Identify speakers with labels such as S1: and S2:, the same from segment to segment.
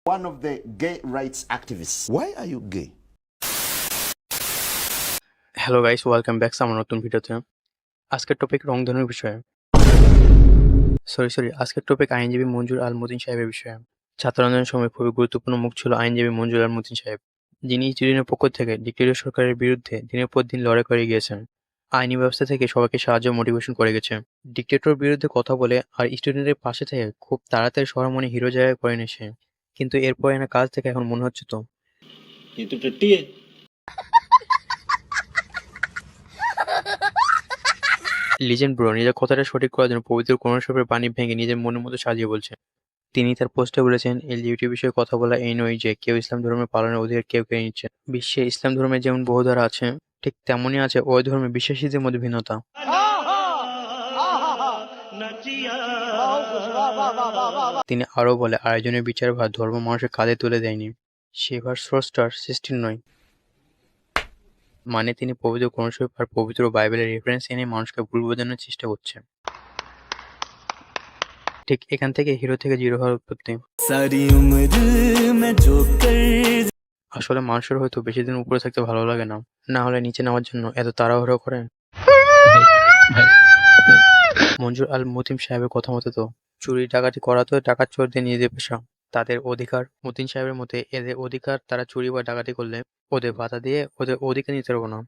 S1: one of the gay rights activists. Why are you gay?
S2: Hello guys, welcome back আমার নতুন ভিডিওতে। আজকের topic রংধনুর বিষয়ে। আজকের টপিক আইনজীবী মঞ্জুর আল মতিন সাহেবের বিষয়ে। ছাত্র আন্দোলনের সময় খুবই গুরুত্বপূর্ণ মুখ ছিল আইনজীবী মঞ্জুর আল মতিন সাহেব, যিনি স্টুডেন্টের পক্ষ থেকে ডিক্টেটর সরকারের বিরুদ্ধে দিনের পর দিন লড়াই করে গিয়েছেন। আইনি ব্যবস্থা থেকে সবাইকে সাহায্য মোটিভেশন করে গেছে। ডিক্টেটর বিরুদ্ধে কথা বলে আর স্টুডেন্টের পাশে থেকে খুব তাড়াতাড়ি সবার মনে হিরো জায়গা করে নিয়েছে। কিন্তু এরপর এনা কাজ থেকে এখন মনে হচ্ছে তো
S3: ये तो टट्टी है।
S2: লিজেন্ড ব্রো নিজের কথাটা সঠিক করার জন্য পবিত্র কোরআন শরীফের বাণী ভেঙে নিজের মনের মতো সাজিয়ে বলছেন। তিনি তার পোস্টে বলেছেন, এলজিবিটি বিষয়ে কথা বলা এই নয় যে কেউ ইসলাম ধর্মের পালনের অধিকার কেউ কেড়ে নিচ্ছে। বিশ্বে ইসলাম ধর্মের যেমন বহু ধারা আছে, ঠিক তেমনই আছে ওই ধর্মে বিশ্বাসীদের মধ্যে ভিন্নতা। তিনি আরও বলে, আয়োজনের বিচার ভার ধর্ম মানুষের কাঁধে তুলে দেয়নি, সেবার স্রষ্টার সৃষ্টির নয়। মানে তিনি পবিত্র কোরআন শরীফ আর পবিত্র বাইবেলের রেফারেন্স এনে মানুষকে ভুল বোঝানোর চেষ্টা করছে। ঠিক এখান থেকে হিরো থেকে জিরো হওয়ার উৎপত্তি। আসলে মানুষের হয়তো বেশি দিন উপরে থাকতে ভালো লাগে না, না হলে নিচে নামার জন্য এত তাড়াহুড়ো করে। মঞ্জুর আল মতিন সাহেবের কথা মতো তো চুরি ডাকাতি করা তো ডাকাত চোরদের নিজেদের পেশা, তাদের অধিকার। মতিন সাহেবের মতে এদের অধিকার, তারা চুরি বা ডাকাতি করলে ওদের বাধা দিয়ে ওদের অধিকার নিতে পারবো না।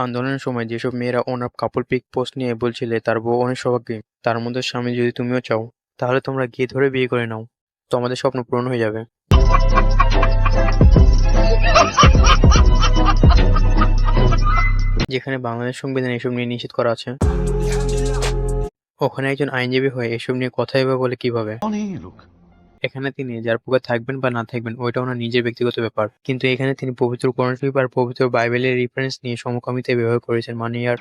S2: আন্দোলনের সময় যেসব মেয়েরা ওনার কাপড় পিক পোস্ট নিয়ে বলছিলে তার বউ অনেক সৌভাগ্যী, তার মধ্যে স্বামী যদি তুমিও চাও তাহলে তোমরা গিয়ে ধরে বিয়ে করে নাও, তো আমাদের স্বপ্ন পূরণ হয়ে যাবে। যেখানে বাংলাদেশ সংবিধানে এসব নিয়ে নিষেধ করা আছে, ওখানে একজন আইনজীবী হয়ে এসব নিয়ে কথা হবে বলে কিভাবে? এখানে তিনি যার পক্ষে থাকবেন বা না থাকবেন ওইটা ওনার নিজের ব্যক্তিগত ব্যাপার, কিন্তু এখানে তিনি পবিত্র কোরআন শরীফ আর পবিত্র বাইবেলের রেফারেন্স নিয়ে সমকামিতায় ব্যবহার করেছেন। মানে আর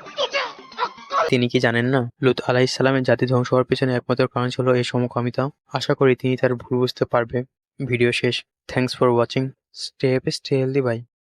S2: তিনি কি জানেন না লূত আলাইহিস সালামের জাতি ধ্বংস হওয়ার পেছনে একমাত্র কারণ ছিল এই সমকামিতা? আশা করি তিনি তার ভুল বুঝতে পারবে। ভিডিও শেষ। Thanks for watching. Stay happy, stay healthy, by.